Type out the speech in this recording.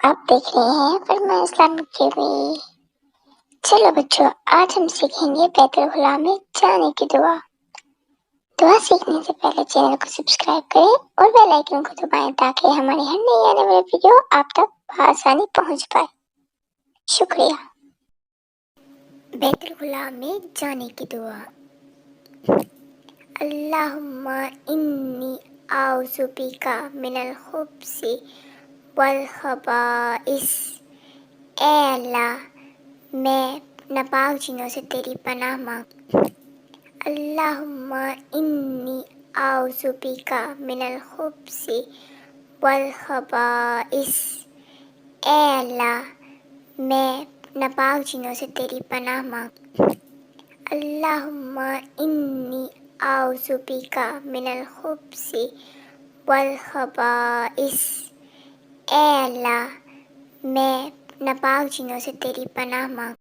आप देख रहे हैं फरमा इस्लामिक टीवी। चलो बच्चों, आज हम सीखेंगे बैतुल खुला में जाने की दुआ। दुआ सीखने से पहले चैनल को सब्सक्राइब करें और बेल आइकन को दबाएं ताकि हमारी हर नई आने वाली वीडियो आप तक आसानी पहुंच पाए। शुक्रिया। बैतुल खुला में जाने की दुआ। अल्लाहुम्मा इन्नी आउज़ु बिका मिनल खुब्सी वल खबाइस। ए अल्लाह, मैं नापाक चीज़ों से तेरी पनाह मांग। अल्लाहुम्मा इन्नी आउज़ु बिका मिनल खुब्सी वल खबाइस। ए अल्लाह, मैं नापाक चीज़ों से तेरी पनाह मांग। अल्लाहुम्मा इन्नी आउज़ु बिका मिनल खुब्सी वल खबाइस। ए अल्लाह, मैं नापाक चीज़ों से तेरी पनाह मांग।